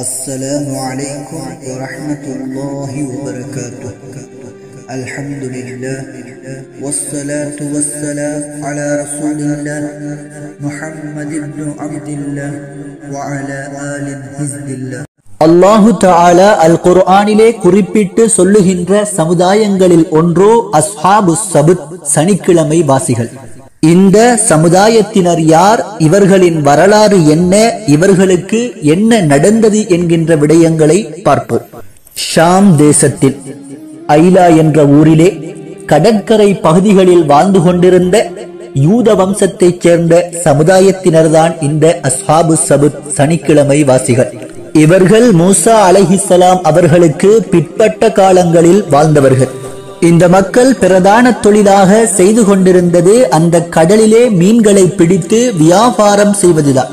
السلام عليكم ورحمة الله وبركاته. الحمد لله والصلاة والسلام على رسول الله محمد بن عبد الله وعلى آل حزب الله. அல்லாஹு தஆலா அல் குர்ஆனிலே குறிப்பிட்டு சொல்லுகின்ற சமுதாயங்களில் ஒன்றோ அஸ்ஹாபுஸ் சபுத், சனிக்கிழமை வாசிகள். இந்த சமுதாயத்தினர் யார், இவர்களின் வரலாறு என்ன, இவர்களுக்கு என்ன நடந்தது என்கின்ற விடயங்களை பார்ப்போம். ஷாம் தேசத்தில் ஐலா என்ற ஊரிலே கடற்கரை பகுதிகளில் வாழ்ந்து கொண்டிருந்த யூத வம்சத்தைச் சேர்ந்த சமுதாயத்தினர்தான் இந்த அஸ்ஹாபுஸ் சபுத், சனிக்கிழமை வாசிகள். இவர்கள் மூசா அலைஹிஸ்ஸலாம் அவர்களுக்கு பிற்பட்ட காலங்களில் வாழ்ந்தவர்கள். இந்த மக்கள் பிரதான தொழிலாக செய்து கொண்டிருந்தது அந்த கடலிலே மீன்களை பிடித்து வியாபாரம் செய்வதுதான்.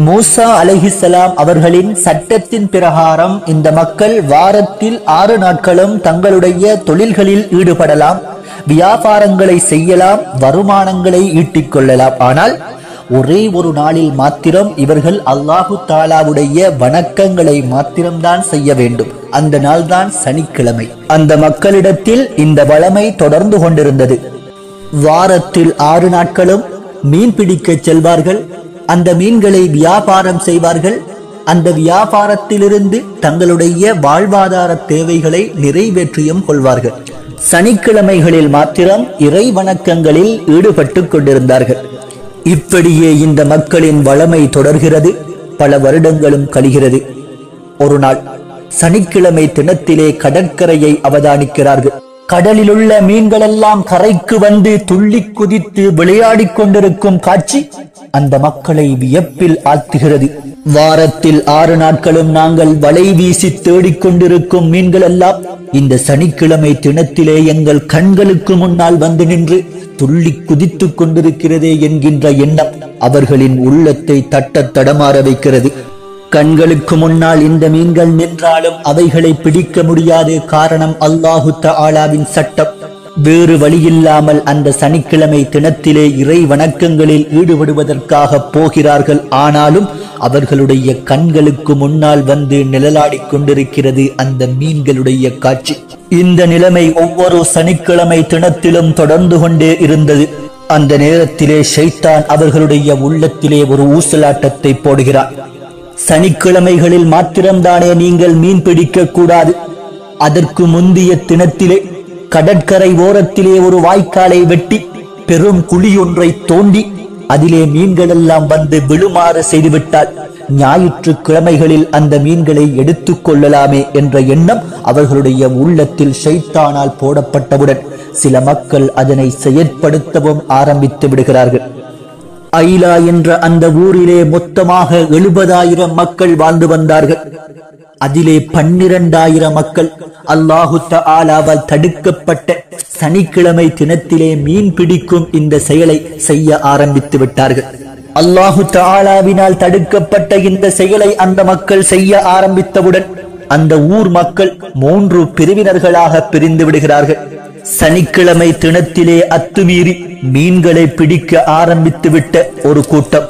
மூசா அலைஹிஸ்ஸலாம் அவர்களின் சட்டத்தின் பிரகாரம் இந்த மக்கள் வாரத்தில் 6 நாட்களும் தங்களுடைய தொழில்களில் ஈடுபடலாம், வியாபாரங்களை செய்யலாம், வருமானங்களை ஈட்டிக் கொள்ளலாம். ஆனால் ஒரே ஒரு நாளில் மாத்திரம் இவர்கள் அல்லாஹு தாலாவுடைய வணக்கங்களை மாத்திரம்தான் செய்ய வேண்டும். அந்த நாள் தான் சனிக்கிழமை. அந்த மக்களிடத்தில் இந்த வழமை தொடர்ந்து கொண்டிருந்தது. வாரத்தில் 6 நாட்களும் மீன் பிடிக்க செல்வார்கள். அந்த மீன்களை வியாபாரம் செய்வார்கள். அந்த வியாபாரத்திலிருந்து தங்களுடைய வாழ்வாதார தேவைகளை நிறைவேற்றியும் கொள்வார்கள். சனிக்கிழமைகளில் மாத்திரம் இறை வணக்கங்களில் ஈடுபட்டுக் கொண்டிருந்தார்கள். இப்படியே இந்த மக்களின் வளமை தொடர்கிறது. பல வருடங்களும் கழிகிறது. ஒரு நாள் சனிக்கிழமை தினத்திலே கடற்கரையை அவதானிக்கிறார்கள். கடலில் உள்ள மீன்கள் எல்லாம் கரைக்கு வந்து துள்ளி குதித்து விளையாடிக் கொண்டிருக்கும் காட்சி அந்த மக்களை வியப்பில் ஆழ்த்துகிறது. வாரத்தில் 6 நாட்களும் நாங்கள் வலை வீசி தேடிக்கொண்டிருக்கும் மீன்கள் எல்லாம் இந்த சனிக்கிழமை தினத்திலே எங்கள் கண்களுக்கு முன்னால் வந்து நின்று துள்ளி குதித்துக் கொண்டிருக்கிறதே என்கின்ற எண்ணம் அவர்களின் உள்ளத்தை தட்ட தடமாற வைக்கிறது. கண்களுக்கு முன்னால் இந்த மீன்கள் நின்றாலும் அவைகளை பிடிக்க முடியாது. காரணம் அல்லாஹு தஆலாவின் சட்டம். வேறு வழியில்லாமல் அந்த சனிக்கிழமை தினத்திலே இறை வணக்கங்களில் ஈடுபடுவதற்காக போகிறார்கள். ஆனாலும் அவர்களுடைய கண்களுக்கு முன்னால் வந்து நிழலாடிக் கொண்டிருக்கிறது அந்த மீன்களுடைய காட்சி. இந்த நிலைமை ஒவ்வொரு சனிக்கிழமை தினத்திலும் தொடர்ந்து கொண்டே இருந்தது. அந்த நேரத்திலே ஷைத்தான் அவர்களுடைய உள்ளத்திலே ஒரு ஊசலாட்டத்தை போடுகிறான். சனிக்கிழமைகளில் மாத்திரம்தானே நீங்கள் மீன் பிடிக்க கூடாது. அதற்கு முந்தைய தினத்திலே கடற்கரை ஓரத்திலே ஒரு வாய்க்காலை வெட்டி பெரும் குழியொன்றை தோண்டி அதிலே மீன்கள் எல்லாம் வந்து விழுமாறு செய்துவிட்டால் ஞாயிற்றுக்கிழமைகளில் அந்த மீன்களை எடுத்துக் கொள்ளலாமே என்ற எண்ணம் அவர்களுடைய உள்ளத்தில் ஷைத்தானால் போடப்பட்டவுடன் சில மக்கள் அதனை செயற்படுத்தவும் ஆரம்பித்து விடுகிறார்கள். ஐலா என்ற அந்த ஊரிலே மொத்தமாக 70,000 மக்கள் வாழ்ந்து வந்தார்கள். அதிலே 12,000 மக்கள் அல்லாஹு தஆலாவால் தடுக்கப்பட்ட சனிக்கிழமை தினத்திலே மீன் பிடிக்கும் இந்த செயலை செய்ய ஆரம்பித்து விட்டார்கள். அல்லாஹு தஆலாவினால் தடுக்கப்பட்ட இந்த செயலை அந்த மக்கள் செய்ய ஆரம்பித்தவுடன் அந்த ஊர் மக்கள் 3 பிரிவினர்களாக பிரிந்து விடுகிறார்கள். சனிக்கிழமை தினத்திலே அத்துமீறி மீன்களை பிடிக்க ஆரம்பித்து விட்ட ஒரு கூட்டம்,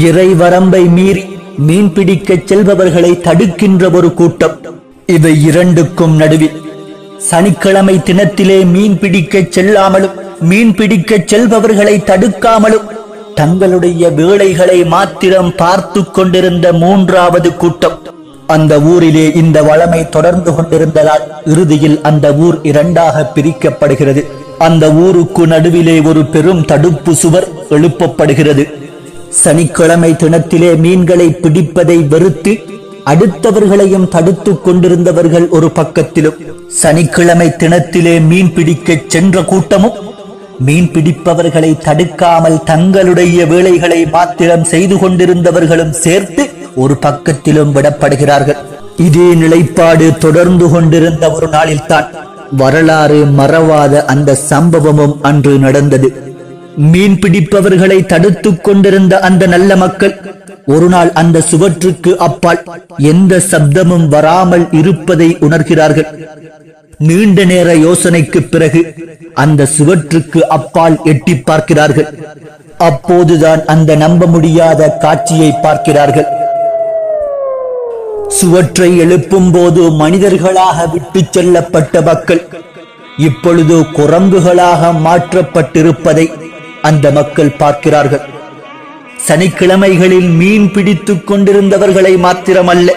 இறை வரம்பை மீறி மீன் பிடிக்க செல்பவர்களை தடுக்கின்ற ஒரு கூட்டம். இவை இரண்டுக்கும் நடுவில் சனிக்கிழமை தினத்திலே மீன் பிடிக்க செல்லாமலும் மீன் பிடிக்க செல்பவர்களை தடுக்காமலும் தங்களுடைய வேலைகளை மாத்திரம் பார்த்து கொண்டிருந்த 3வது கூட்டம். அந்த ஊரிலே இந்த வளமை தொடர்ந்து கொண்டிருந்ததால் இறுதியில் அந்த ஊர் 2ஆக பிரிக்கப்படுகிறது. அந்த ஊருக்கு நடுவிலே ஒரு பெரும் தடுப்பு சுவர் எழுப்பப்படுகிறது. சனிக்கிழமை தினத்திலே மீன்களை பிடிப்பதை வெறுத்து அடுத்தவர்களையும் தடுத்துக் கொண்டிருந்தவர்கள் ஒரு பக்கத்திலும், சனிக்கிழமை தினத்திலே மீன் பிடிக்க சென்ற கூட்டமும் மீன் பிடிப்பவர்களை தடுக்காமல் தங்களுடைய வேலைகளை மாத்திரம் செய்து கொண்டிருந்தவர்களும் சேர்த்து ஒரு பக்கத்திலும் விடப்படுகிறார்கள். இதே நிலைப்பாடு தொடர்ந்து கொண்டிருந்த ஒரு நாளில்தான் வரலாறு மறவாத அந்த சம்பவமும் அன்று நடந்தது. மீன் பிடிப்பவர்களை தடுத்துக் கொண்டிருந்த அந்த நல்ல மக்கள் ஒரு நாள் அந்த சுவற்றுக்கு அப்பால் எந்த சப்தமும் வராமல் இருப்பதை உணர்கிறார்கள். நீண்ட நேர யோசனைக்கு பிறகு அந்த சுவற்றுக்கு அப்பால் எட்டி பார்க்கிறார்கள். அப்போதுதான் அந்த நம்ப முடியாத காட்சியை பார்க்கிறார்கள். சுவற்றை எழுப்பும் போது மனிதர்களாக விட்டுச் செல்லப்பட்ட மக்கள் இப்பொழுது குரங்குகளாக மாற்றப்பட்டிருப்பதை அந்த மக்கள் பார்க்கிறார்கள். சனிக்கிழமைகளில் மீன் பிடித்துக் கொண்டிருந்தவர்களை மாத்திரமல்ல,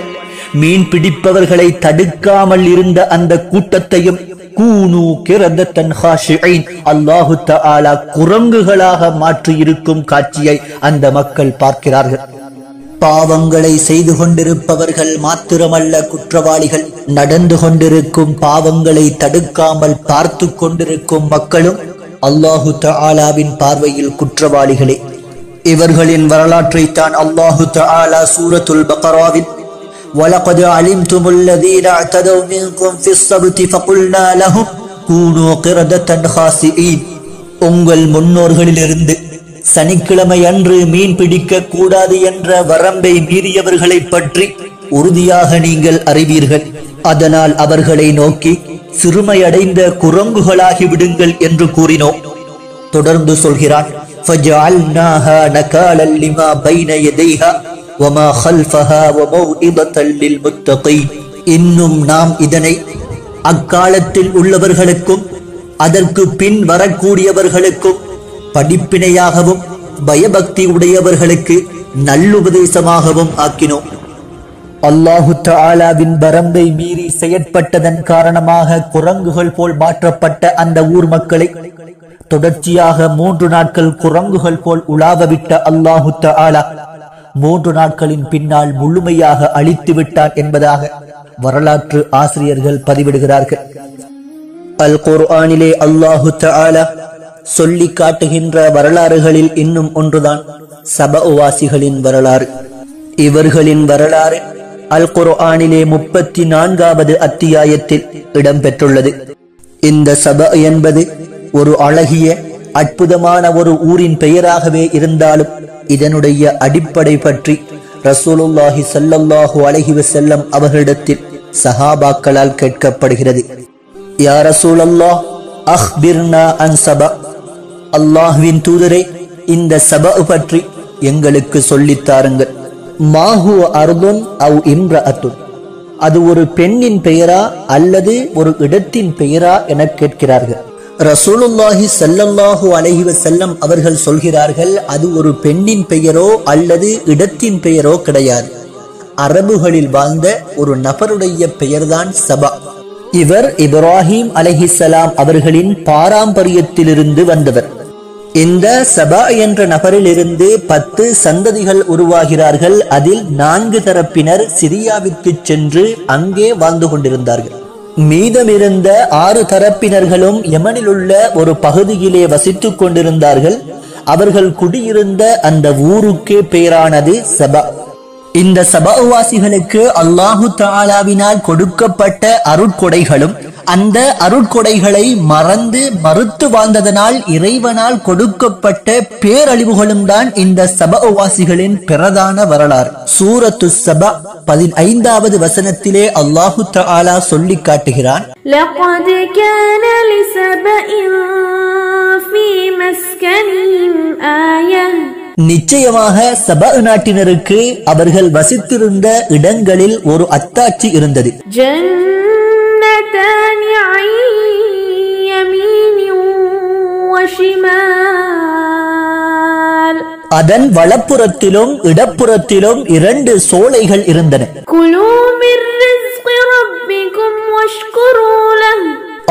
மீன் பிடிப்பவர்களை தடுக்காமல் இருந்த அந்த கூட்டத்தையும் கூனு கிரதத்தன் ஹாஷிஈன் அல்லாஹு தஆலா குரங்குகளாக மாற்றி இருக்கும் காட்சியை அந்த மக்கள் பார்க்கிறார்கள். பாவங்களை செய்து கொண்டிருப்பவர்கள் மாத்திரமல்ல குற்றவாளிகள், நடந்து கொண்டிருக்கும் பாவங்களை தடுக்காமல் பார்த்து கொண்டிருக்கும் மக்களும் அல்லாஹு தஆலாவின் பார்வையில் குற்றவாளிகளே. இவர்களின் வரலாற்றை தான் அல்லாஹு தஆலா சூரத்துல் பக்ராவில் وَلَقَدْ عَلِمْتُمُ الَّذِينَ اعْتَدَوْا مِنكُمْ فِي السَّبْتِ فَقُلْنَا لَهُمْ كُونُوا قِرَدَةً خَاسِئِينَ உங்கள் முன்னோர்களிலிருந்து சனிக்கிழமை அன்று மீன் பிடிக்க கூடாது என்ற வரம்பை மீறியவர்களை பற்றி உறுதியாக நீங்கள் அறிவீர்கள். அதனால் அவர்களை நோக்கி சிறுமையடைந்த குரங்குகளாகி விடுங்கள் என்று கூறினோம். தொடர்ந்து சொல்கிறான், فَجَعَلْنَاهَا نَكَالًا لِمَا بَيْنَ يَدَيْهَا وَمَا خَلْفَهَا وَمَوْعِظَةً لِلْمُتَّقِينَ இன்னும் நாம் இதனை அக்காலத்தில் உள்ளவர்களுக்கும் அதற்கு பின் வரக்கூடியவர்களுக்கும் படிப்பினையாகவும் பயபக்தி உடையவர்களுக்கு நல்லுபதேசமாகவும் ஆக்கினோம். அல்லாஹு தஆலாவின் வரம்பை மீறி செயற்பட்டதன் காரணமாக குரங்குகள் போல் மாற்றப்பட்ட அந்த ஊர் மக்களை தொடர்ச்சியாக 3 நாட்கள் குரங்குகள் போல் உலாவவிட்ட அல்லாஹு தஆலா 3 நாட்களின் பின்னால் முழுமையாக அழித்து விட்டான் என்பதாக வரலாற்று ஆசிரியர்கள் பதிவிடுகிறார்கள். அல் குர்ஆனிலே அல்லாஹு தஆலா சொல்லி காட்டுகின்ற வரலாறுகளில் இன்னும் ஒன்றுதான் சபஅவாசிகளின் வரலாறு. இவர்களின் வரலாறு அல் குர்ஆனிலே 34வது அத்தியாயத்தில் இடம்பெற்றுள்ளது. இந்த சபஅ என்பது ஒரு அழகிய அற்புதமான ஒரு ஊரின் பெயராகவே இருந்தாலும் இதனுடைய அடிப்படை பற்றி ரசூலுல்லாஹி ஸல்லல்லாஹு அலைஹி வஸல்லம் அவர்களிடத்தில் சஹாபாக்களால் கேட்கப்படுகிறது. யா ரசூலல்லாஹ் அக்பிர்னா அன் சபா, அல்லாஹ்வின் தூதரே இந்த சபா பற்றி எங்களுக்கு சொல்லித்தாருங்கள். மாஹு அர்துன் அவ் இம்ரஅத்துன், அது ஒரு பெண்ணின் பெயரா அல்லது ஒரு இடத்தின் பெயரா என கேட்கிறார்கள். ரசூலுல்லாஹி ஸல்லல்லாஹு அலைஹி வஸல்லம் அவர்கள் சொல்கிறார்கள், அது ஒரு பெண்ணின் பெயரோ அல்லது இடத்தின் பெயரோ கிடையாது. அரபுகளில் வாழ்ந்த ஒரு நபருடைய பெயர்தான் சபா. இவர் இப்ராஹிம் அலைஹிஸ்ஸலாம் அவர்களின் பாரம்பரியத்திலிருந்து வந்தவர். இந்த சபா என்ற நபரிலிருந்து 10 சந்ததிகள் உருவாகிறார்கள். அதில் 4 தரப்பினர் சிரியாவிற்கு சென்று அங்கே வாழ்ந்து கொண்டிருந்தார்கள். மீதமிருந்த 6 தரப்பினர்களும் யமனில் உள்ள ஒரு பகுதியிலே வசித்துக் கொண்டிருந்தார்கள். அவர்கள் குடியிருந்த அந்த ஊருக்கே பெயரானது சபா. இந்த சபாவாசிகளுக்கு அல்லாஹு தஆலாவினால் கொடுக்கப்பட்ட அருட்கொடைகளும் அந்த அருட்கொடைகளை மறுத்து வாழ்ந்ததனால் இறைவனால் கொடுக்கப்பட்ட பேரழிவுகளும் தான் இந்த சபாவாசிகளின் பிரதான வரலாறு. சூரத்து சபா 15வது வசனத்திலே அல்லாஹு தஆலா சொல்லி காட்டுகிறான், لقد كان لسبإ في مسكنهم آية, நிச்சயமாக சபா நாட்டினருக்கு அவர்கள் வசித்திருந்த இடங்களில் ஒரு அத்தாட்சி இருந்தது. جنتان عن يمين وشمال, அதன் வலப்புறத்திலும் இடப்புறத்திலும் 2 சோலைகள் இருந்தன. كلوا من رزق ربكم واشكروا له,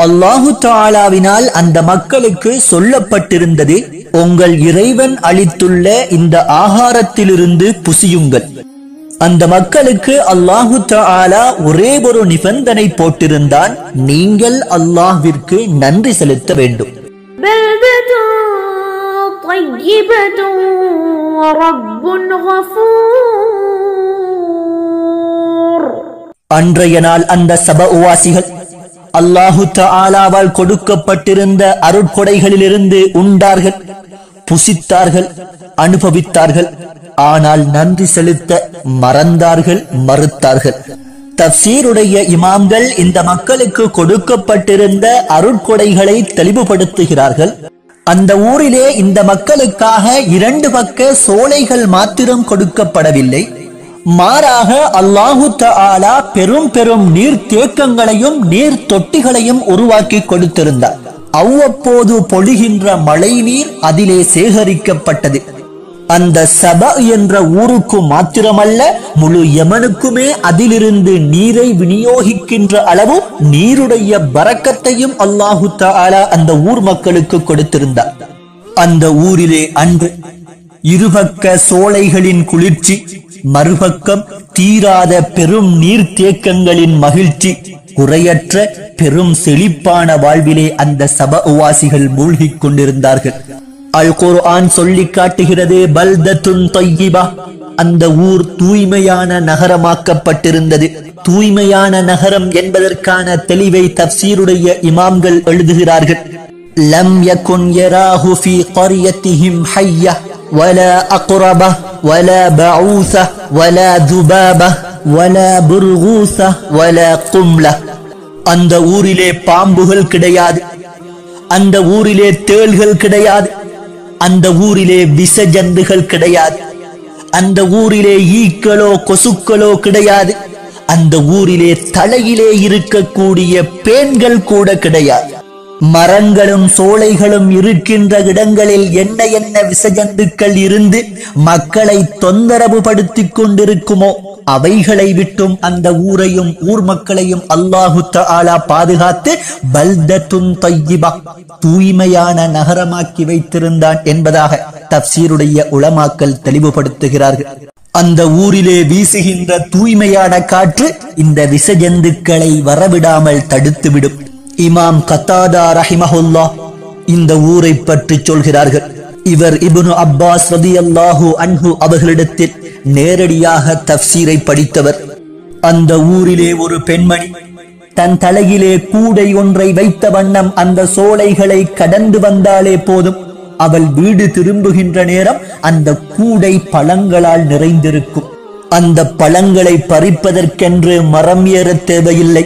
அல்லாஹு தஆலாவினால் அந்த மக்களுக்கு சொல்லப்பட்டிருந்தது, உங்கள் இறைவன் அளித்துள்ள இந்த ஆகாரத்திலிருந்து புசியுங்கள். அந்த மக்களுக்கு அல்லாஹு தஆலா ஒரே ஒரு நிபந்தனை போட்டிருந்தான், நீங்கள் அல்லாஹ்விற்கு நன்றி செலுத்த வேண்டும். بلدة طيبة ورب غفور. அன்றைய நாள் அந்த சபவாசிகள் அல்லாஹு தஆலாவால் கொடுக்கப்பட்டிருந்த அருட்கொடைகளிலிருந்து உண்டார்கள், புசித்தார்கள், அனுபவித்தார்கள். ஆனால் நன்றி செலுத்த மறந்தார்கள், மறுத்தார்கள். தப்சீருடைய இமாம்கள் இந்த மக்களுக்கு கொடுக்கப்பட்டிருந்த அருட்கொடைகளை தெளிவுபடுத்துகிறார்கள். அந்த ஊரிலே இந்த மக்களுக்காக 2 பக்க சோலைகள் மாத்திரம் கொடுக்கப்படவில்லை, மாறாக அல்லாஹு தஆலா பெரும் பெரும் நீர் தேக்கங்களையும் நீர் தொட்டிகளையும் உருவாக்கி கொடுத்திருந்தார். அவ்வப்போது பொழிகின்ற மழை நீர் அதிலே சேகரிக்கப்பட்டது. அந்த சபா என்ற ஊருக்கு மாத்திரமல்ல, முழு யமனுக்குமே அதிலிருந்து நீரை விநியோகிக்கின்ற அளவு நீருடைய பரக்கத்தையும் அல்லாஹு தஆலா அந்த ஊர் மக்களுக்கு கொடுத்திருந்தார். அந்த ஊரிலே அன்று இருபக்க சோலைகளின் குளிர்ச்சி, மறுபக்கம் தீராத பெரும் நீர்த்தேக்கங்களின் மகிழ்ச்சி, குறையற்ற பெரும் செழிப்பான வாழ்விலே அந்த சபவாசிகள் மூழ்கிக் கொண்டிருந்தார்கள். அல் குர்ஆன் சொல்லி காட்டுகிறது, பல்தத்துன் தய்யிபா, அந்த ஊர் தூய்மையான நகரமாக்கப்பட்டிருந்தது. தூய்மையான நகரம் என்பதற்கான தெளிவை தப்சீருடைய இமாம்கள் எழுதுகிறார்கள். லம் யகுன் யராஹு ஃபீ கர்யத்திஹிம் ஹய்ய வலா அக்ரப வலா பஊஸ வலா துபாப வலா புர்கூஸ வலா கும்ல. அந்த ஊரிலே பாம்புகள் கிடையாது, அந்த ஊரிலே தேள்கள் கிடையாது, அந்த ஊரிலே விஷஜந்துகள் கிடையாது, அந்த ஊரிலே ஈக்களோ கொசுக்களோ கிடையாது, அந்த ஊரிலே தலையிலே இருக்கக்கூடிய பேன்கள் கூட கிடையாது. மரங்களும் சோலைகளும் இருக்கின்ற இடங்களில் என்ன என்ன விஷஜந்துக்கள் இருந்து மக்களை தொந்தரவு படுத்திக் கொண்டிருக்குமோ அவைகளை விட்டும் அந்த ஊரையும் ஊர் மக்களையும் அல்லாஹு தஆலா பாதுகாத்து பல்தத்துன் தய்யிபா, தூய்மையான நகரமாக்கி வைத்திருந்தான் என்பதாக தப்சீருடைய உலமாக்கள் தெளிவுபடுத்துகிறார்கள். அந்த ஊரிலே வீசுகின்ற தூய்மையான காற்று இந்த விஷஜந்துக்களை வரவிடாமல் தடுத்துவிடும். இமாம் கத்தாதா ரஹிமஹுல்லாஹ் இந்த ஊரை பற்றி சொல்கிறார்கள். இவர் இப்னு அப்பாஸ் ரலியல்லாஹு அன்ஹு அவர்களிடத்தில் நேரடியாக தஃப்சீரை படித்தவர். அந்த ஊரிலே ஒரு பெண்மணி தன் தலையிலே கூடை ஒன்றை வைத்த வண்ணம் அந்த சோலைகளை கடந்து வந்தாலே போதும், அவள் வீடு திரும்புகின்ற நேரம் அந்த கூடை பழங்களால் நிறைந்திருக்கும். அந்த பழங்களை பறிப்பதற்கென்று மரம் ஏற தேவையில்லை,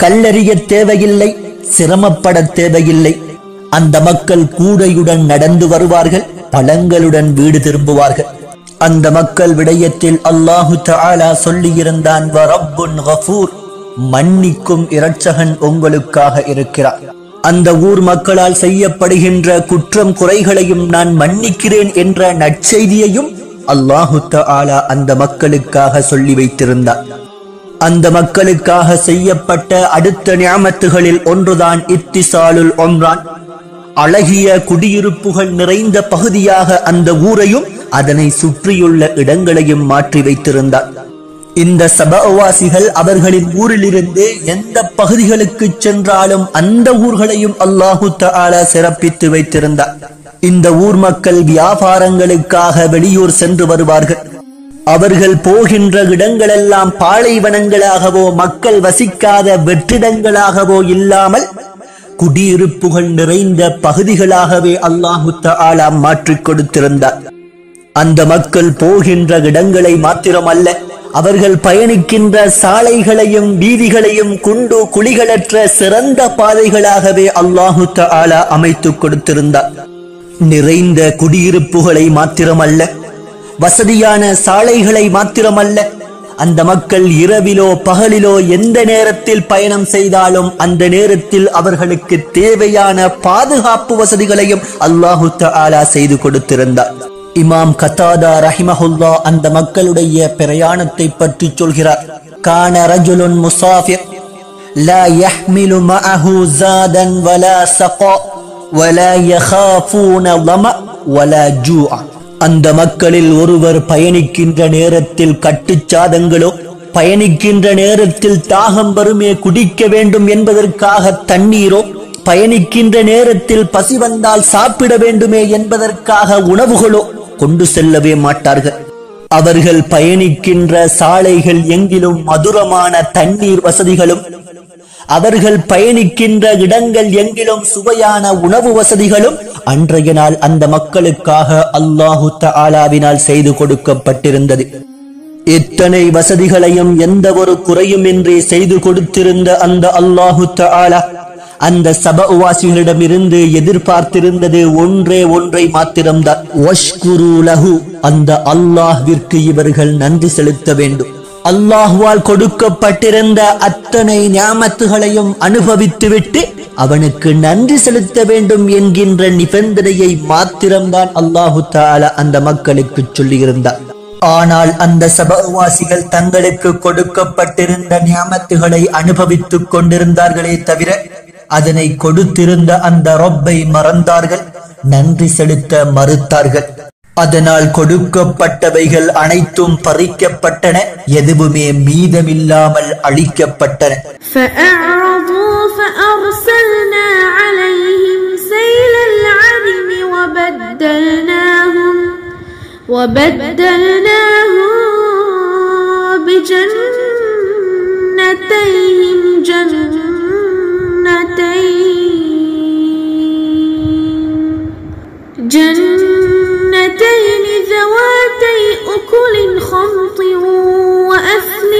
கல்லறிய தேவையில்லை, சிரமப்பட தேவையில்லை. அந்த மக்கள் கூடையுடன் நடந்து வருவார்கள், பழங்களுடன் வீடு திரும்புவார்கள். அந்த மக்கள் விடயத்தில் அல்லாஹு தஆலா சொல்லியிருந்தான், வரப்புன் கஃபூர், மன்னிக்கும் இரட்சகன் உங்களுக்காக இருக்கிறார். அந்த ஊர் மக்களால் செய்யப்படுகின்ற குற்றம் குறைகளையும் நான் மன்னிக்கிறேன் என்ற நற்செய்தியையும் அல்லாஹு தஆலா அந்த மக்களுக்காக சொல்லி வைத்திருந்தார். அந்த மக்களுக்காக செய்யப்பட்ட அடுத்த நியாமத்துகளில் ஒன்றுதான் இத்திசாலுல் உம்ரான். அழகிய குடியிருப்புகள் நிறைந்த பகுதியாக அந்த ஊரையும் அதனை சுற்றியுள்ள இடங்களையும் மாற்றி வைத்திருந்தார். இந்த சபவாசிகள் அவர்களின் ஊரிலிருந்து எந்த பகுதிகளுக்கு சென்றாலும் அந்த ஊர்களையும் அல்லாஹு தஆலா சிறப்பித்து வைத்திருந்தார். இந்த ஊர் மக்கள் வியாபாரங்களுக்காக வெளியூர் சென்று வருவார்கள். அவர்கள் போகின்ற இடங்களெல்லாம் பாலைவனங்களாகவோ மக்கள் வசிக்காத வெற்றிடங்களாகவோ இல்லாமல் குடியிருப்புகள் நிறைந்த பகுதிகளாகவே அல்லாஹு தஆலா மாற்றிக் கொடுத்திருந்தார். அந்த மக்கள் போகின்ற இடங்களை மாத்திரமல்ல, அவர்கள் பயணிக்கின்ற சாலைகளையும் வீதிகளையும் குண்டு குழிகளற்ற சிறந்த பாதைகளாகவே அல்லாஹு தஆலா அமைத்துக் கொடுத்திருந்தார். நிறைந்த குடியிருப்புகளை மாத்திரமல்ல, வசதியான சாலைகளை மாத்திரமல்ல, அந்த மக்கள் இரவிலோ பகலிலோ எந்த நேரத்தில் பயணம் செய்தாலும் அந்த நேரத்தில் அவர்களுக்கு தேவையான பாதுகாப்பு வசதிகளையும் அல்லாஹு தஆலா செய்து கொடுத்திருந்தார். இமாம் கத்தாதா ரஹிமஹுல்லாஹ் அந்த மக்களுடைய பிரயாணத்தை பற்றி சொல்கிறார். கான ரஜுலுன் முசாஃபிர் லா யஹ்மிலு மஅஹு ஜாதன் வலா ஸகா வலா யகாஃபூன ظمأ வலா ஜூஅ. அந்த மக்களில் ஒருவர் பயணிக்கின்ற நேரத்தில் கட்டுச்சாதங்களோ, பயணிக்கின்ற நேரத்தில் தாகம் வருமே குடிக்க வேண்டும் என்பதற்காக தண்ணீரோ, பயணிக்கின்ற நேரத்தில் பசி வந்தால் சாப்பிட வேண்டுமே என்பதற்காக உணவுகளோ கொண்டு செல்லவே மாட்டார்கள். அவர்கள் பயணிக்கின்ற சாலைகள் எங்கிலும் மதுரமான தண்ணீர் வசதிகளும், அவர்கள் பயணிக்கின்ற இடங்கள் எங்கிலும் சுவையான உணவு வசதிகளும் அன்றைய நாள் அந்த மக்களுக்காக அல்லாஹு தஆலாவினால் செய்து கொடுக்கப்பட்டிருந்தது. இத்தனை வசதிகளையும் எந்த ஒரு குறையுமின்றி செய்து கொடுத்திருந்த அந்த அல்லாஹு தஆலா அந்த சபவாசிகளிடமிருந்து எதிர்பார்த்திருந்தது ஒன்றை மாத்திரம்தான். வஷ்குரு லஹு, அந்த அல்லாஹ்விற்கு இவர்கள் நன்றி செலுத்த வேண்டும். அல்லாஹ்வால் கொடுக்கப்பட்டிருந்த அத்தனை ஞாமத்துகளையும் அனுபவித்துவிட்டு அவனுக்கு நன்றி செலுத்த வேண்டும் என்கின்ற நிபந்தனையை மாத்திரம்தான் அல்லாஹு தஆலா அந்த மக்களுக்கு சொல்லியிருந்தார். ஆனால் அந்த சபவாசிகள் தங்களுக்கு கொடுக்கப்பட்டிருந்த ஞாமத்துகளை அனுபவித்துக் கொண்டிருந்தார்களே தவிர அதனை கொடுத்திருந்த அந்த ரப்பை மறந்தார்கள், நன்றி செலுத்த மறுத்தார்கள். அதனால் கொடுக்கப்பட்டவைகள் அனைத்தும் பறிக்கப்பட்டன, எதுவுமே மீதமில்லாமல் அழிக்கப்பட்டன. وبدلناهم بجنتيهم جنتين ذواتي أكل خمط وأثل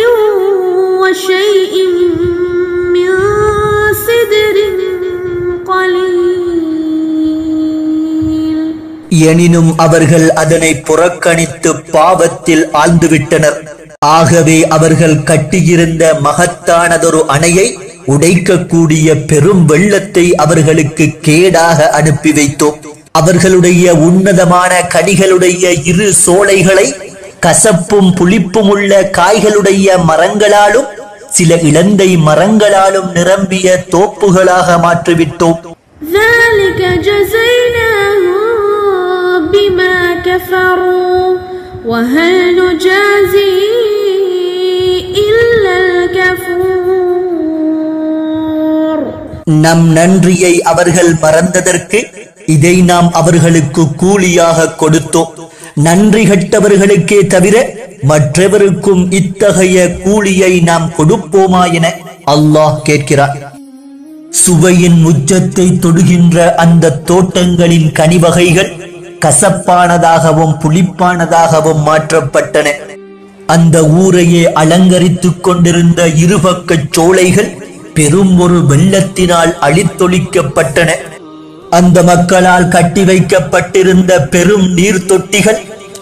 وشيء من سدر قليل. எனினும் அவர்கள் அதனை புறக்கணித்து பாவத்தில் ஆழ்ந்துவிட்டனர். ஆகவே அவர்கள் கட்டியிருந்த மகத்தானதொரு அணையை உடைக்கக்கூடிய பெரும் வெள்ளத்தை அவர்களுக்கு கேடாக அனுப்பி வைத்தோம். அவர்களுடைய உன்னதமான கனிகளுடைய இரு சோலைகளை கசப்பும் புளிப்பும் உள்ள காய்களுடைய மரங்களாலும் சில இலந்தை மரங்களாலும் நிரம்பிய தோப்புகளாக மாற்றிவிட்டோம். بما كفروا وهل نجازي إلا الكفور. நம் நன்றியை அவர்கள் மறந்ததற்கு இதை நாம் அவர்களுக்கு கூலியாக கொடுத்தோம். நன்றி கெட்டவர்களுக்கே தவிர மற்றவருக்கும் இத்தகைய கூலியை நாம் கொடுப்போமா என அல்லாஹ் கேட்கிறார். சுவையின் உச்சத்தை தொடுகின்ற அந்த தோட்டங்களின் கனிவகைகள் கசப்பானதாகவும் புளிப்பானதாகவும் மாற்றப்பட்டன. அந்த ஊரையே அலங்கரித்துக் கொண்டிருந்த இருபக்க சோலைகள் பெரும் ஒரு வெள்ளத்தினால் அழித்தொழிக்கப்பட்டன. அந்த மக்களால் கட்டி வைக்கப்பட்டிருந்த பெரும் நீர் தொட்டிகள்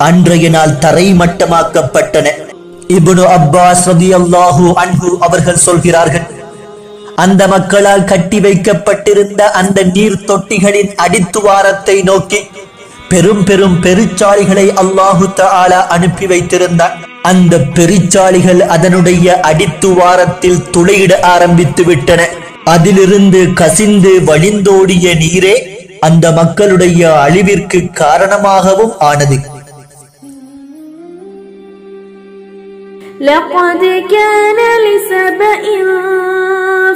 அன்றைய நாள் தரைமட்டமாக்கப்பட்டன. இப்னு அப்பாஸ் ரலியல்லாஹு அன்ஹு அவர்கள் சொல்கிறார்கள், அந்த மக்களால் கட்டி வைக்கப்பட்டிருந்த அந்த நீர் தொட்டிகளின் அடித்துவாரத்தை நோக்கி பெரும் பெரும் பெருச்சாளிகளை அல்லாஹு தஆலா அனுப்பி வைத்திருந்தார். அந்த பெருச்சாளிகள் அதனுடைய அடித்துவாரத்தில் துளையிட ஆரம்பித்து விட்டன. அதிலிருந்து கசிந்து வழிந்தோடிய நீரே அந்த மக்களுடைய அழிவிற்கு காரணமாகவும் ஆனது. لقد كان لسبإ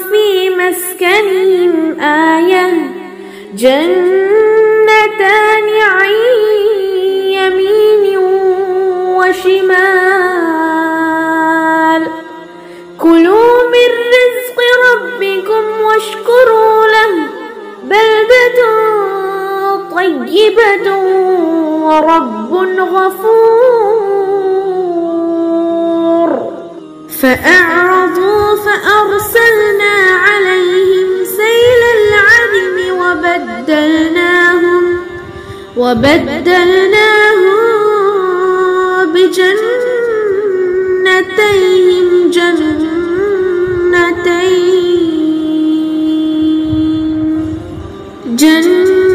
في مسكنهم آية جنتان عن يمين وشمال كلوا من رزق ربكم واشكروا له بلدة طيبة ورب غفور. فأعرضوا فأرسلنا عليهم سيل العرم وبدلناهم بجنتيهم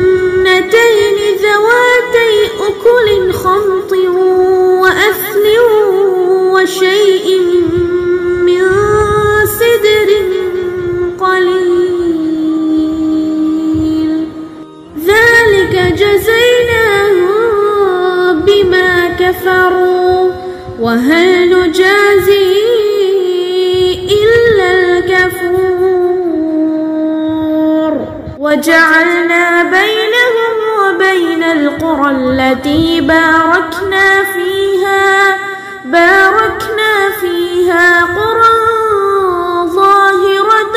جنتين ذواتي أكل خمط وأثل وشيء من سدر قليل. ذلك جزيناهم بما كفروا وهل نجازي إلا الكفور. وجعلنا بينهم وبين القرى التي باركنا فيها قرى ظاهرة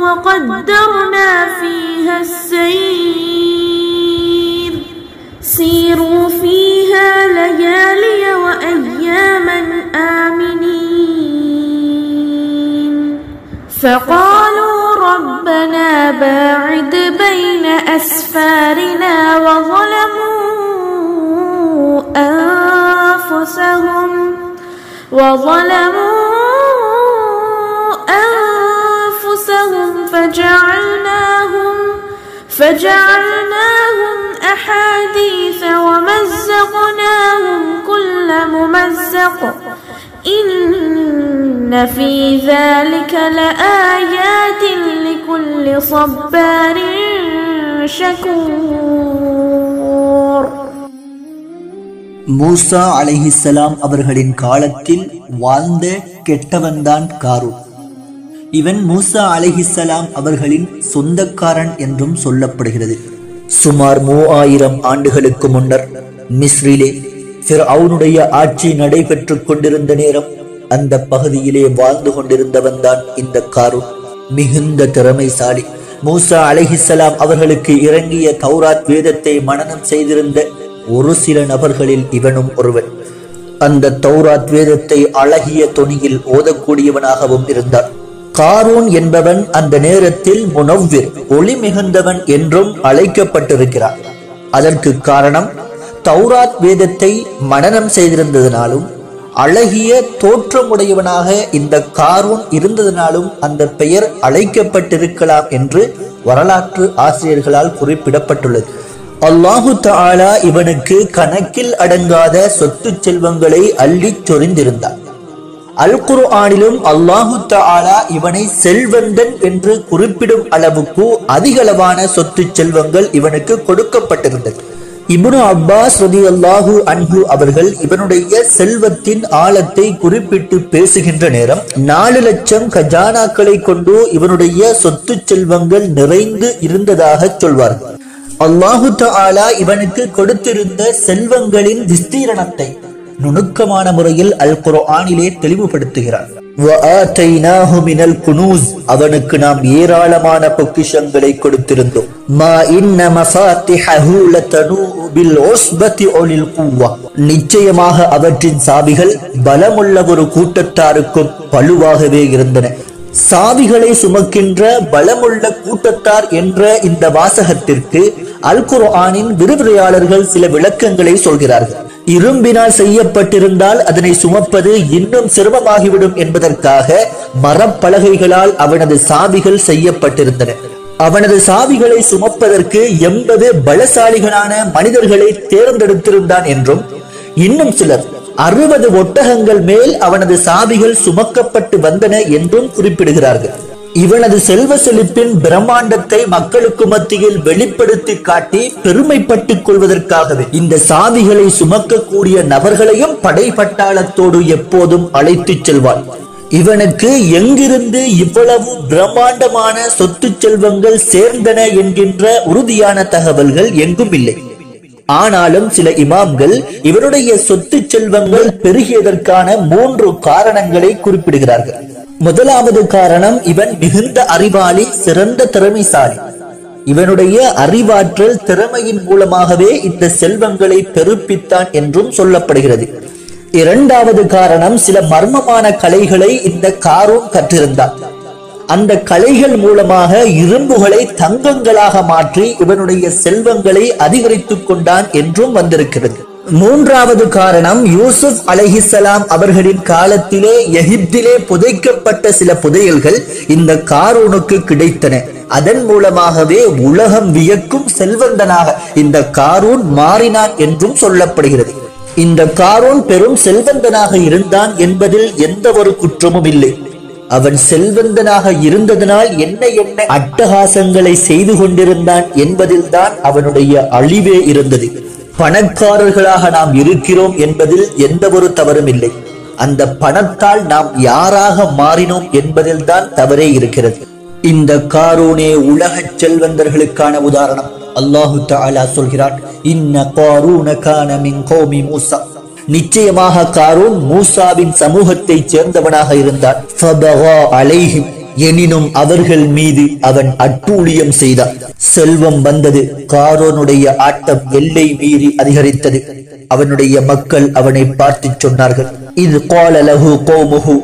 وقدرنا فيها السير سيروا فيها ليالي وأياما آمنين. فقالوا ربنا ربنا باعد بين أسفارنا وظلموا أنفسهم فجعلناهم أحاديث ومزقناهم كل ممزق إن في ذلك لآيات لكل صبار شكور. மூசா அலைஹிஸ்ஸலாம் அவர்களின் காலத்தில் வாழ்ந்த கெட்டவன்தான் காரூன். இவன் மூசா அலைஹிஸ்ஸலாம் அவர்களின் சொந்தக்காரன் என்றும் சொல்லப்படுகிறது. சுமார் 3000 ஆண்டுகளுக்கு முன்னர் மிஸ்ரிலே ஃபிர்அவுனுடைய ஆட்சி நடைபெற்றுக் கொண்டிருந்த நேரம் அந்த பகுதியிலே வாழ்ந்து கொண்டிருந்தவன் தான் இந்த காரூன். மிகுந்த திறமைசாலி. மூசா அலைஹிஸ்ஸலாம் அவர்களுக்கு இறங்கிய தௌராத் வேதத்தை மனனம் செய்திருந்த ஒரு சில நபர்களில் இவனும் ஒருவன். அந்த தௌராத் வேதத்தை அழகிய தொனியில் ஓதக்கூடியவனாகவும் இருந்தான். காரூன் என்பவன் அந்த நேரத்தில் முனவ்விர், ஒளி மிகுந்தவன் என்றும் அழைக்கப்பட்டிருக்கிறான். அதற்கு காரணம் தௌராத் வேதத்தை மனனம் செய்திருந்ததனாலும் அழகிய தோற்றமுடையவனாக இந்த காரூன் இருந்ததனாலும் அந்த பெயர் அழைக்கப்பட்டிருக்கலாம் என்று வரலாற்று ஆசிரியர்களால் குறிப்பிடப்பட்டுள்ளது. அல்லாஹு தஆலா இவனுக்கு கணக்கில் அடங்காத சொத்து செல்வங்களை அள்ளிச் சொரிந்திருந்தார். அல் குர்ஆனிலும் அல்லாஹு தஆலா இவனை செல்வந்தன் என்று குறிப்பிடும் அளவுக்கு அதிகளவான சொத்து செல்வங்கள் இவனுக்கு கொடுக்கப்பட்டிருந்தது. இப்னு அப்பாஸ் ரலியல்லாஹு அன்ஹு அவர்கள் இவனுடைய செல்வத்தின் ஆழத்தை குறிப்பிட்டு பேசுகின்ற நேரம் 4 லட்சம் கஜானாக்களை கொண்டு இவனுடைய சொத்து செல்வங்கள் நிறைந்து இருந்ததாக சொல்வார்கள். அல்லாஹு தஆலா இவனுக்கு கொடுத்திருந்த செல்வங்களின் விஸ்தீரணத்தை நுணுக்கமான முறையில் அல் குர்ஆனிலே தெளிவுபடுத்துகிறார். வஆதைனாஹு மினல் குனூஸ், அவனுக்கு நாம் ஏராளமான பொக்கிஷங்களை கொடுத்திருந்தோம். மா இன்ன மஃபாத்திஹு லதனூ பில் உஸ்பதி உலில் குவ்வா, நிச்சயமாக அவற்றின் சாவிகள் பலமுள்ள ஒரு கூட்டத்தாருக்கும் பழுவாகவே இருந்தன. சாவிகளை சுமக்கின்ற பலமுள்ள கூட்டத்தார் என்ற இந்த வாசகத்திற்கு அல் குர்ஆனின் விரிவுரையாளர்கள் சில விளக்கங்களை சொல்கிறார்கள். இரும்பினால் செய்யப்பட்டிருந்தால் அதனை சுமப்பது இன்னும் சிரமமாகிவிடும் என்பதற்காக மரப்பலகைகளால் அவனது சாவிகள் செய்யப்பட்டிருந்தன. அவனது சாவிகளை சுமப்பதற்கு 80 பலசாலிகளான மனிதர்களை தேர்ந்தெடுத்திருந்தான் என்றும், இன்னும் சிலர் 60 ஒட்டகங்கள் மேல் அவனது சாவிகள் சுமக்கப்பட்டு வந்தன என்றும் குறிப்பிடுகிறார்கள். இவனது செல்வ செழிப்பின் பிரம்மாண்டத்தை மக்களுக்கு மத்தியில் வெளிப்படுத்தி காட்டி பெருமைப்பட்டுக் கொள்வதற்காகவே இந்த சாவிகளை சுமக்கக்கூடிய நபர்களையும் படைப்பட்டாளத்தோடு எப்போதும் அழைத்துச் செல்வான். இவனுக்கு எங்கிருந்து இவ்வளவு பிரம்மாண்டமான சொத்து செல்வங்கள் சேர்ந்தன என்கின்ற உறுதியான தகவல்கள் எங்கும் இல்லை. ஆனாலும் சில இமாம்கள் இவனுடைய சொத்து செல்வங்கள் பெருகியதற்கான 3 காரணங்களை குறிப்பிடுகிறார்கள். முதலாவது காரணம், இவன் மிகுந்த அறிவாளி, சிறந்த திறமைசாலி. இவனுடைய அறிவாற்றல் திறமையின் மூலமாகவே இந்த செல்வங்களை பெருப்பித்தான் என்றும் சொல்லப்படுகிறது. இரண்டாவது காரணம், சில மர்மமான கலைகளை இந்த காரூன் கற்றிருந்தான். அந்த கலைகள் மூலமாக இரும்புகளை தங்கங்களாக மாற்றி இவனுடைய செல்வங்களை அதிகரித்துக் கொண்டான் என்றும் வந்திருக்கிறது. மூன்றாவது காரணம், யூசுப் அலைஹிஸ்ஸலாம் அவர்களின் காலத்திலே எகிப்திலே புதைக்கப்பட்ட சில புதையல்கள் இந்த காரூனுக்கு கிடைத்தன. அதன் மூலமாகவே உலகம் வியக்கும் செல்வந்தனாக இந்த காரூன் மாறினான் என்றும் சொல்லப்படுகிறது. இந்த காரூன் பெரும் செல்வந்தனாக இருந்தான் என்பதில் எந்த ஒரு குற்றமும் இல்லை. அவன் செல்வந்தனாக இருந்ததனால் என்ன அட்டகாசங்களை செய்து கொண்டிருந்தான் என்பதில் தான் அவனுடைய அழிவே இருந்தது. பணக்காரர்களாக நாம் இருக்கிறோம் என்பதில் எந்த ஒரு தவறும் இல்லை. அந்த பணத்தால் நாம் யாராக மாறினோம் என்பதில் தான் தவறே இருக்கிறது. இந்த காரூனே உலக செல்வந்தர்களுக்கான உதாரணம். அல்லாஹு தஆலா சொல்கிறான், இன்ன காரூன கான மின் கௌமி மூசா, நிச்சயமாக காரூன் மூசாவின் சமூகத்தை சேர்ந்தவனாக இருந்தான். ஃபபகா அலைஹிம், எனினும் அவர்கள் மீது அவன் அட்டூழியம் செய்தான். செல்வம் வந்தது, காரூனுடைய ஆட்டம் எல்லை மீறி அதிகரித்தது. அவனுடைய மக்கள் அவனை பார்த்து சொன்னார்கள், இது கால லஹு கௌமுஹு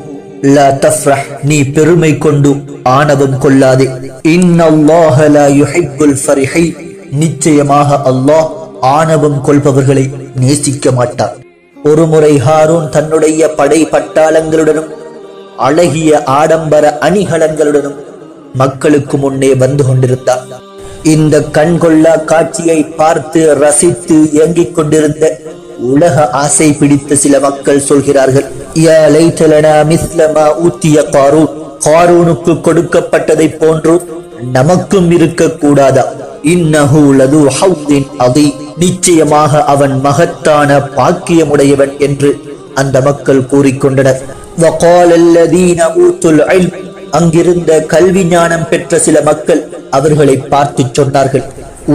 லா தஃப்ரஹ், நீ பெருமை கொண்டு ஆணவம் கொள்ளாதே. இன்னல்லாஹ லா யுஹிப்புல் ஃபரிஹீன், நிச்சயமாக அல்லாஹ் ஆணவம் கொள்பவர்களை நேசிக்க மாட்டார். ஒருமுறை ஹாரூன் தன்னுடைய படை பட்டாளங்களுடனும் அழகிய ஆடம்பர அணிகலன்களுடனும் மக்களுக்கு முன்னே வந்து கொண்டிருந்தார். இந்த கண்கொள்ளா காட்சியை பார்த்து ரசித்து ஏங்கிக் கொண்டிருந்த உலக ஆசை பிடித்த சில மக்கள் சொல்கிறார்கள், யா லைத்தலனா மிஸ்ல மா ஊத்திய காரூன், காரூனுக்கு கொடுக்கப்பட்டதை போன்று நமக்கும் இருக்க கூடாதா? இன்னஹு லது ஹவ்தின் அதீம், நிச்சயமாக அவன் மகத்தான பாக்கியமுடையவன் என்று அந்த மக்கள் கூறிக்கொண்டனர். வகால அல்லதீன ஊத்துல் இல்ம், அங்கிருந்த கல்வி ஞானம் பெற்ற சில மக்கள் அவர்களை பார்த்து சொன்னார்கள்,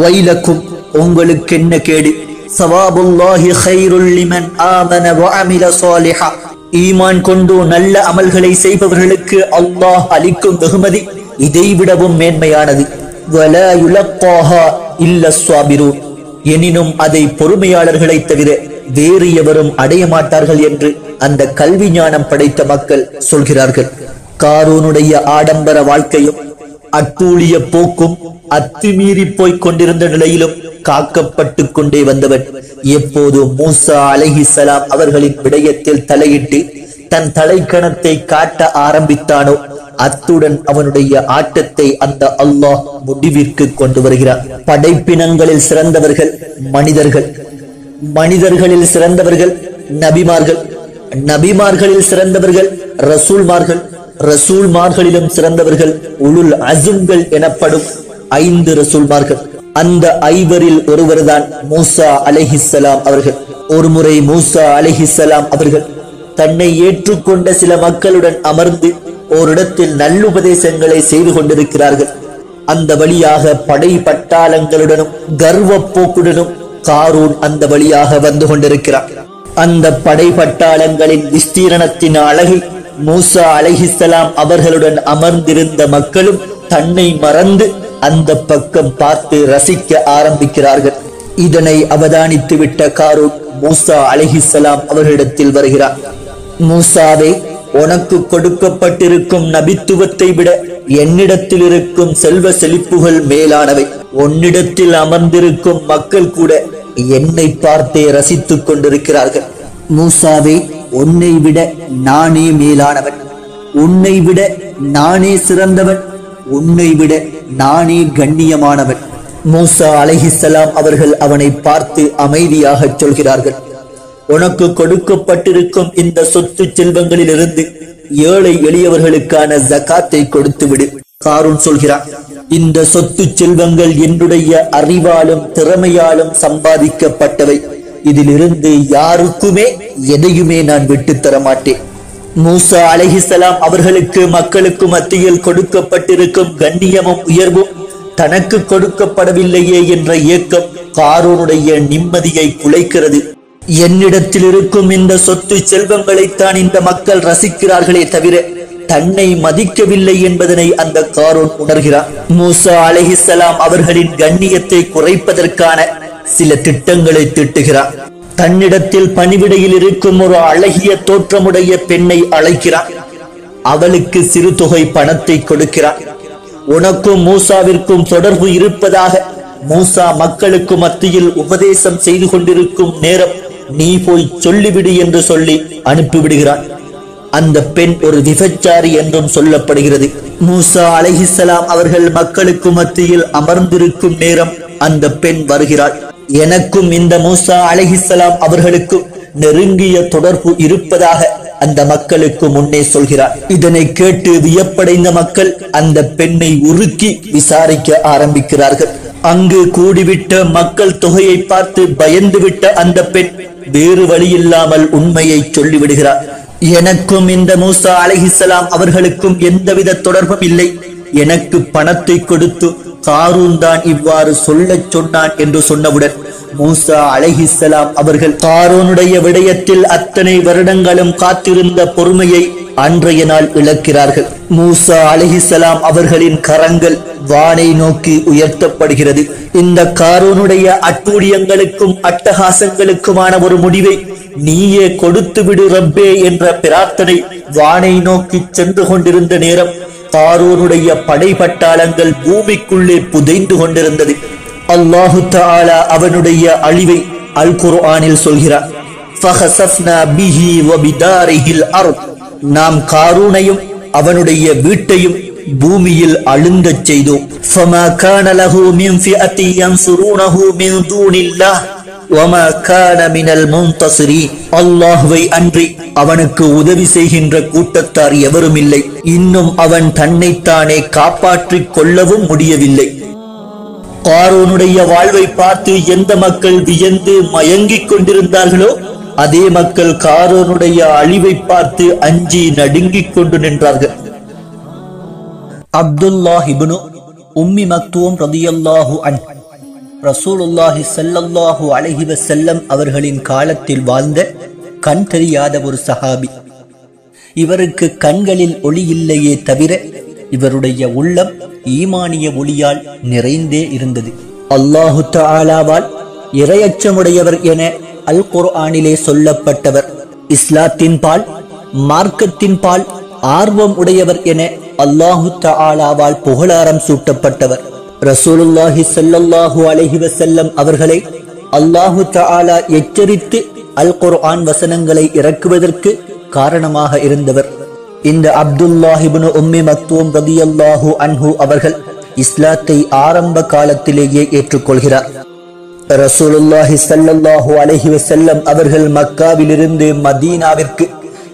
வைலக்கும், உங்களுக்கு என்ன கேடு? சவாபுல்லாஹி கைருல் லிமன் ஆமன வ அமில சாலிஹா, ஈமான் கொண்டு நல்ல அமல்களை செய்பவர்களுக்கு அல்லாஹ் அளிக்கும் வெகுமதி இதைவிடவும் மேன்மையானது. வலா யுலக்காஹா இல்ல ஸ்வாபிரூன், எனினும் அதை பொறுமையாளர்களை தவிர வேறு எவரும் அடைய மாட்டார்கள் என்று அந்த கல்வி ஞானம் படைத்த மக்கள் சொல்கிறார்கள். காரூனுடைய ஆடம்பர வாழ்க்கையும் அட்டூழிய போக்கும் அத்துமீறி போய்க் கொண்டிருந்த நிலையிலும் காக்கப்பட்டு கொண்டே வந்தவன் எப்போது மூசா அலைஹிஸ்ஸலாம் அவர்களின் விடயத்தில் தலையிட்டு தன் தலைக்கணத்தை காட்ட ஆரம்பித்தானோ அத்துடன் அவனுடைய ஆட்டத்தை அந்த அல்லாஹ் முடிவிற்கு கொண்டு வருகிறார். படைப்பினங்களில் சிறந்தவர்கள் மனிதர்கள், மனிதர்களில் சிறந்தவர்கள் நபிமார்கள், நபிமார்களில் சிறந்தவர்கள் ரசூல்மார்கள், ரசூல்மார்களிலும் சிறந்தவர்கள் உலுல் அஸும்கள் எனப்படும் 5 ரசூல்மார்கள். அந்த 5வரில் ஒருவர்தான் மூசா அலைஹிஸ்ஸலாம் அவர்கள். ஒருமுறை மூசா அலைஹிஸ்ஸலாம் அவர்கள் தன்னை ஏற்றுக்கொண்ட சில மக்களுடன் அமர்ந்து ஓரிடத்தில் நல்லுபதேசங்களை செய்து கொண்டிருக்கிறார்கள். அந்த வழியாக படை பட்டாளங்களுடனும் கர்வ போக்குடனும் காரூன் அந்த வழியாக வந்து கொண்டிருக்கிறார். அந்த படை பட்டாளங்களின் விஸ்தீரணத்தின் அழகை மூசா அலைஹிஸ்ஸலாம் அவர்களுடன் அமர்ந்திருந்த மக்களும் தன்னை மறந்து அந்த பக்கம் பார்த்து ரசிக்க ஆரம்பிக்கிறார்கள். இதனை அவதானித்து விட்ட காரூன் மூசா அலைஹிஸ்ஸலாம் அவர்களிடத்தில் வருகிறார். மூசாவே, உனக்கு கொடுக்கப்பட்டிருக்கும் நபித்துவத்தை விட என்னிடத்தில் இருக்கும் செல்வ செழிப்புகள் மேலானவை. உன்னிடத்தில் அமர்ந்திருக்கும் மக்கள் கூட என்னை பார்த்தே ரசித்துக் கொண்டிருக்கிறார்கள். மூசாவே, உன்னை விட நானே மேலானவன், உன்னை விட நானே சிறந்தவன், உன்னை விட நானே கண்ணியமானவன். மூசா அலைஹிஸ்ஸலாம் அவர்கள் அவனை பார்த்து அமைதியாக சொல்கிறார்கள், உனக்கு கொடுக்கப்பட்டிருக்கும் இந்த சொத்து செல்வங்களிலிருந்து ஏழை எளியவர்களுக்கான ஜகாத்தை கொடுத்து விடு. காரூன் சொல்கிறான், இந்த சொத்து செல்வங்கள் என்னுடைய அறிவாலும் திறமையாலும் சம்பாதிக்கப்பட்டவை, இதிலிருந்து யாருக்குமே எதையுமே நான் விட்டு தர மாட்டேன். மூசா அலைஹிஸ்ஸலாம் அவர்களுக்கு மக்களுக்கு மத்தியில் கொடுக்கப்பட்டிருக்கும் கண்ணியமும் உயர்வும் தனக்கு கொடுக்கப்படவில்லையே என்ற ஏக்கம் காரூனுடைய நிம்மதியை குலைக்கிறது. என்னிடத்தில் இருக்கும் இந்த சொத்து செல்வங்களைத்தான் இந்த மக்கள் ரசிக்கிறார்களே தவிர தன்னை மதிக்கவில்லை என்பதனை அந்த காரூன் உணர்கிறார். மூசா அலைஹிஸ்ஸலாம் அவர்களின் கண்ணியத்தை குறைப்பதற்கான சில திட்டங்களை தீட்டுகிறார். தன்னிடத்தில் பணிவிடையில் இருக்கும் ஒரு அழகிய தோற்றமுடைய பெண்ணை அழைக்கிறார். அவளுக்கு சிறு தொகை பணத்தை கொடுக்கிறார். உனக்கும் மூசாவிற்கும் தொடர்பு இருப்பதாக மூசா மக்களுக்கு மத்தியில் உபதேசம் செய்து கொண்டிருக்கும் நேரம் நீ போய் சொல்லிவிடு என்று சொல்லி அனுப்பிவிடுகிறான். அந்த பெண் ஒரு விபச்சாரி என்றும் சொல்லப்படுகிறது. மூசா அலைஹிஸ்ஸலாம் அவர்கள் மக்களுக்கு மத்தியில் அமர்ந்திருக்கும் நேரம் அந்த பெண் வருகிறாள். எனக்கும் இந்த மூசா அலைஹிஸ்ஸலாம் அவர்களுக்கும் நெருங்கிய தொடர்பு இருப்பதாக அந்த மக்களுக்கு முன்னே சொல்கிறார். இதனை கேட்டு வியப்படைந்த மக்கள் அந்த பெண்ணை உருக்கி விசாரிக்க ஆரம்பிக்கிறார்கள். அங்கு கூடிவிட்ட மக்கள் தொகையை பார்த்து பயந்துவிட்ட அந்த பெண் வேறு வழியில்லாமல் உண்மையை சொல்லிவிடுகிறார். எனக்கும் இந்த மூசா அலைஹிஸ்ஸலாம் அவர்களுக்கும் எந்தவித தொடர்பும் இல்லை. எனக்கு பணத்தை கொடுத்து காரூன் தான் இவ்வாறு சொல்லச் சொன்னான் என்று சொன்னவுடன் மூசா அலைஹிஸ்ஸலாம் அவர்கள் காரூனுடைய விடயத்தில் அத்தனை வருடங்களும் காத்திருந்த பொறுமையை அன்றைய நாள் இழக்கிறார்கள். மூசா அலைஹிஸ்ஸலாம் அவர்களின் கரங்கள் வானை நோக்கி உயர்த்தப்படுகிறது. இந்த காரூனுடைய அட்டூழியங்களுக்கும் அட்டகாசங்களுக்குமான ஒரு முடிவை நீயே கொடுத்து விடு ரப்பே என்ற பிரார்த்தனை வானை நோக்கி சென்று கொண்டிருந்த நேரம் காரூனுடைய படைபட்டாளங்கள் பூமிக்குள்ளே புதைந்து கொண்டிருந்தது. அல்லாஹு தஆலா அவனுடைய அழிவை அல் குர்ஆனில் சொல்கிறார். ஃபஹஸஃப்னா பிஹி வ பிதாரிஹில் அர்த், நாம் காரூனையும் அவனுடைய வீட்டையும் பூமியில் அழுந்தச் செய்தோம். ஃபமா கான லஹு மின் ஃபிஅத்தி யன்சுரூனஹு மின் தூனில்லாஹ் வமா கான மினல் முன்தஸிரீன், அல்லாஹ்வை அன்றி அவனுக்கு உதவி செய்கின்ற கூட்டத்தார் எவரும் இல்லை. இன்னும் அவன் தன்னைத்தானே காப்பாற்றிக் கொள்ளவும் முடியவில்லை. காரூனுடைய வாழ்வை பார்த்து எந்த மக்கள் வியந்து மயங்கிக் கொண்டிருந்தார்களோ அதே மக்கள் காரூனுடைய அழிவை பார்த்து அஞ்சி நடுங்கிக் கொண்டு நின்றார்கள். அப்துல்லாஹ் இப்னு உம்மி மக்தூம் ரலியல்லாஹு அன்ஹு ரசூலுல்லாஹி ஸல்லல்லாஹு அலைஹி வஸல்லம் அவர்களின் காலத்தில் வாழ்ந்த கண் தெரியாத ஒரு சஹாபி. இவருக்கு கண்களில் ஒளி இல்லையே தவிர இவருடைய உள்ளம் ஈமானிய ஒளியால் நிறைந்தே இருந்தது. அல்லாஹு தஆலாவால் இறையச்சமுடையவர் என அல் குர்ஆனிலே சொல்லப்பட்டவர். இஸ்லாத்தின் பால் மார்க்கத்தின் பால் ஆர்வம் உடையவர் என அல்லாஹு தஆலாவால் புகழாரம் சூட்டப்பட்டவர். ரசூலுல்லாஹி ஸல்லல்லாஹு அலைஹி வஸல்லம் அவர்களை அல்லாஹு தஆலா எச்சரித்து அல் குர்ஆன் வசனங்களை இறக்குவதற்கு காரணமாக இருந்தவர். இந்த அப்துல்லாஹ் இப்னு உம்மி மக்தூம் ரலியல்லாஹு அன்ஹு அவர்கள் இஸ்லாத்தை ஆரம்ப காலத்திலேயே ஏற்றுக்கொள்கிறார். ரசூலுல்லாஹி ஸல்லல்லாஹு அலைஹி வஸல்லம் அவர்கள் மக்காவிலிருந்து மதீனாவிற்கு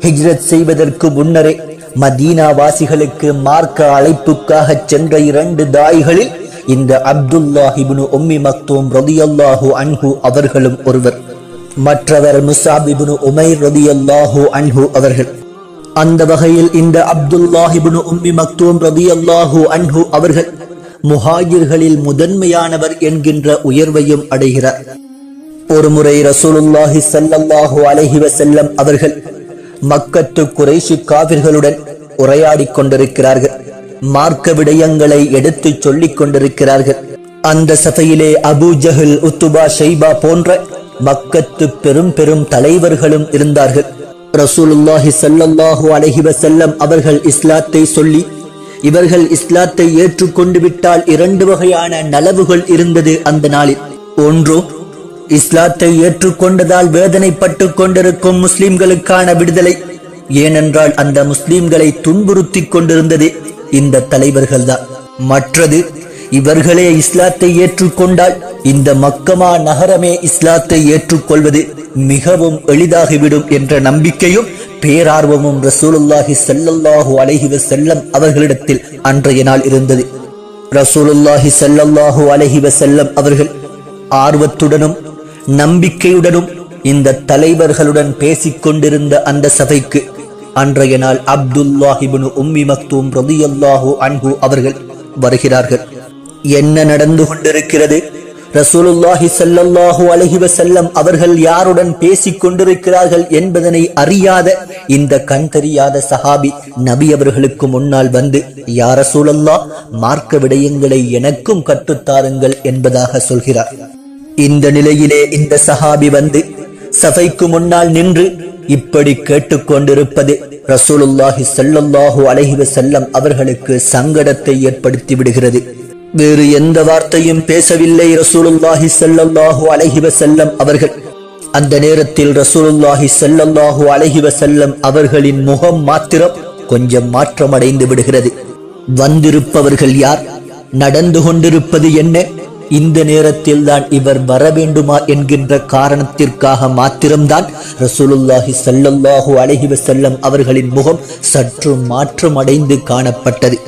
ஹிஜ்ரத் செய்வதற்கு முன்னரே மதீனா வாசிகளுக்கு மார்க்க அழைப்புக்காக சென்ற 2 தாயிகளில் இந்த அப்துல்லாஹ் இப்னு உம்மி மக்தூம் ரலியல்லாஹு அன்ஹு அவர்களும் ஒருவர். மற்றவர் முஸாப் இப்னு உமைர் ரலியல்லாஹு அன்ஹு அவர்கள். அந்த வகையில் இந்த அப்துல்லாஹ் இப்னு உம்மி மக்தூம் ரலியல்லாஹு அன்ஹு அவர்கள் முஹாஜிர்களில் முதன்மையானவர் என்கின்ற உயர்வையும் அடைகிறார். ஒருமுறை ரசூலுல்லாஹி ஸல்லல்லாஹு அலைஹி வஸல்லம் அவர்கள் மக்கத்து குறைஷி காபிர்களுடன் உரையாடிக் கொண்டிருக்கிறார்கள். மார்க்க விடயங்களை எடுத்து சொல்லிக் கொண்டிருக்கிறார்கள். அந்த சபையிலே அபூ ஜஹல், உத்துபா, ஷைபா போன்ற மக்கத்து பெரும் பெரும் தலைவர்களும் இருந்தார்கள். ரசூலுல்லாஹி ஸல்லல்லாஹு அலைஹி வஸல்லம் அவர்கள் இஸ்லாத்தை சொல்லி இவர்கள் இஸ்லாத்தை ஏற்றுக்கொண்டு விட்டால் 2 வகையான நலவுகள் இருந்தது அந்த நாளில். ஒன்று, இஸ்லாத்தை ஏற்றுக்கொண்டதால் வேதனைப்பட்டு கொண்டிருக்கும் முஸ்லிம்களுக்கான விடுதலை. ஏனென்றால் அந்த முஸ்லிம்களை துன்புறுத்தி கொண்டிருந்தது இந்த தலைவர்கள்தான். மற்றது, இவர்களே இஸ்லாத்தை ஏற்றுக்கொண்டால் இந்த மக்கமா நகரமே இஸ்லாத்தை ஏற்றுக்கொள்வது மிகவும் எளிதாகிவிடும் என்ற நம்பிக்கையும் பேரார்வமும் ரசூலுல்லாஹி ஸல்லல்லாஹு அலைஹி வஸல்லம் அவர்களிடத்தில் அன்றைய நாள் இருந்தது. ரசூலுல்லாஹி ஸல்லல்லாஹு அலைஹி வஸல்லம் அவர்கள் ஆர்வத்துடனும் நம்பிக்கையுடனும் இந்த தலைவர்களுடன் பேசிக் கொண்டிருந்த அந்த சபைக்கு அன்றைய நாள் அப்துல்லாஹ் இப்னு உம்மி மக்தூம் ரலியல்லாஹு அன்ஹு அவர்கள் வருகிறார்கள். என்ன நடந்து கொண்டிருக்கிறது? ரசூலுல்லாஹி ஸல்லல்லாஹு அலைஹி வஸல்லம் அவர்கள் யாருடன் பேசிக் கொண்டிருக்கிறார்கள் என்பதனை அறியாத இந்த கண் தெரியாத சஹாபி நபி அவர்களுக்கு முன்னால் வந்து, யா ரசூலல்லாஹ், மார்க்க விடயங்களை எனக்கும் கற்றுத்தாருங்கள் என்பதாக சொல்கிறார். இந்த நிலையிலே இந்த சஹாபி வந்து சபைக்கு முன்னால் நின்று இப்படி கேட்டுக்கொண்டிருப்பது ரசூலுல்லாஹி ஸல்லல்லாஹு அலைஹி வஸல்லம் அவர்களுக்கு சங்கடத்தை ஏற்படுத்தி விடுகிறது. வேறு எந்த வார்த்தையும் பேசவில்லை ரசூலுல்லாஹி ஸல்லல்லாஹு அலைஹி வஸல்லம் அவர்கள். அந்த நேரத்தில் ரசூலுல்லாஹி ஸல்லல்லாஹு அலைஹி வஸல்லம் அவர்களின் முகம் மாத்திரம் கொஞ்சம் மாற்றமடைந்து விடுகிறது. வந்திருப்பவர்கள் யார்? நடந்து கொண்டிருப்பது என்ன? இந்த நேரத்தில் தான் இவர் வர வேண்டுமா என்கின்ற காரணத்திற்காக மாத்திரம்தான் ரசூலுல்லாஹி ஸல்லல்லாஹு அலைஹி வஸல்லம் அவர்களின் முகம் சற்று மாற்றமடைந்து காணப்பட்டது.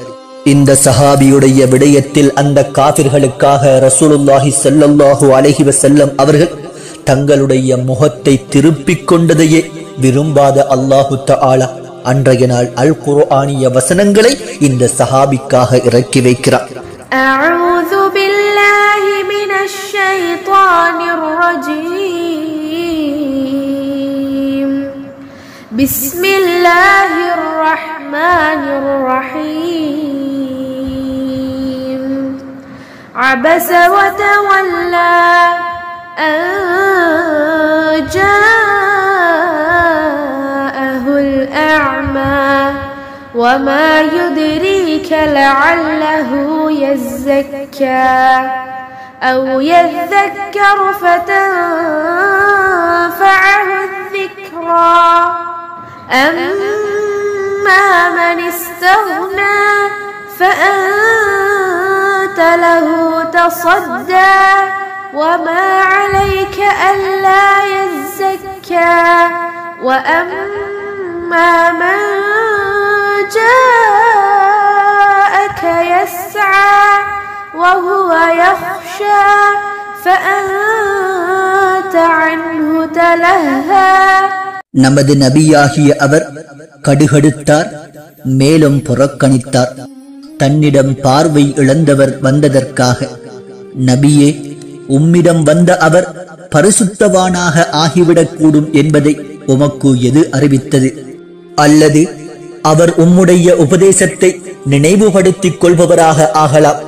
இந்த சஹாபியுடைய விடயத்தில் அந்த காபிர்களுக்காக ரசூலுல்லாஹி ஸல்லல்லாஹு அலைஹி வஸல்லம் அவர்கள் தங்களுடைய முகத்தை திருப்பிக் கொண்டதையே விரும்பாத அல்லாஹு தஆலா அன்றைய நாள் அல் குர்ஆனிய வசனங்களை இந்த சஹாபிக்காக இறக்கி வைக்கிறார். அஊது பில்லாஹி மினஷ் ஷைத்தானிர் ரஜீம். பிஸ்மில்லாஹிர் ரஹ்மானிர் ரஹீம். அபஸ வ தவல்லா அன் ஜாஅஹுல் அஅமா وما يدريك لعله يزكى أو يذكر فتنفعه الذكرى أما من استغنى فأنت له تصدى وما عليك ألا يزكى وأما من جاءك يسعى وهو يخشى فأنت عنه تلهى. நமது நபியாகிய அவர் கடுகடுத்தார், மேலும் புறக்கணித்தார். தன்னிடம் பார்வை இழந்தவர் வந்ததற்காக, நபியே, உம்மிடம் வந்த அவர் பரிசுத்தவானாக ஆகிவிடக்கூடும் என்பதை உமக்கு எது அறிவித்தது? அல்லது அவர் உம்முடைய உபதேசத்தை நினைவுபடுத்திக் கொள்பவராக ஆகலாம்.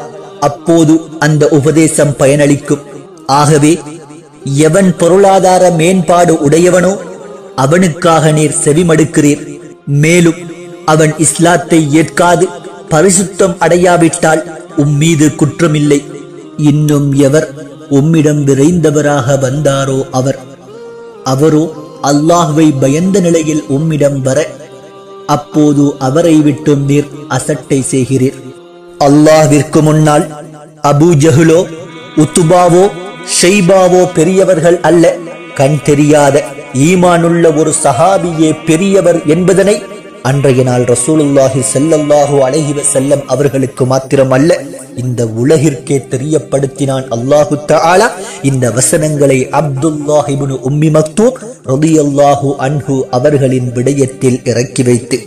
அப்போது அந்த உபதேசம் பயனளிக்கும். ஆகவே எவன் பொருளாதார மேம்பாடு உடையவனோ அவனுக்காக நீர் செவிமடுக்கிறீர். மேலும் அவன் இஸ்லாத்தை ஏற்காது பரிசுத்தம் அடையாவிட்டால் உம்மீது குற்றமில்லை. இன்னும் எவர் உம்மிடம் விரைந்தவராக வந்தாரோ அவரோ அல்லாஹ்வை பயந்த நிலையில் உம்மிடம் வர, அப்போது அவரை விட்டும் நீர் அசட்டை செய்கிறீர். அல்லாஹ்விற்கு முன்னால் அபூ ஜஹ்லோ உத்துபாவோ ஷைபாவோ பெரியவர்கள் அல்ல. கண் தெரியாத ஈமானுள்ள ஒரு சஹாபியே பெரியவர் என்பதனை அன்றைய நாள் ரசூலுல்லாஹி ஸல்லல்லாஹு அலைஹி வஸல்லம் அவர்களுக்கு மாத்திரமல்ல, இந்த உலகிற்கே தெரியப்படுத்தினான் அல்லாஹு தஆலா. இந்த வசனங்களை அப்துல்லாஹ் இப்னு உம்மி மக்தூம் ரலியல்லாஹு அன்ஹு அவர்களின் விடயத்தில் இறக்கி வைத்து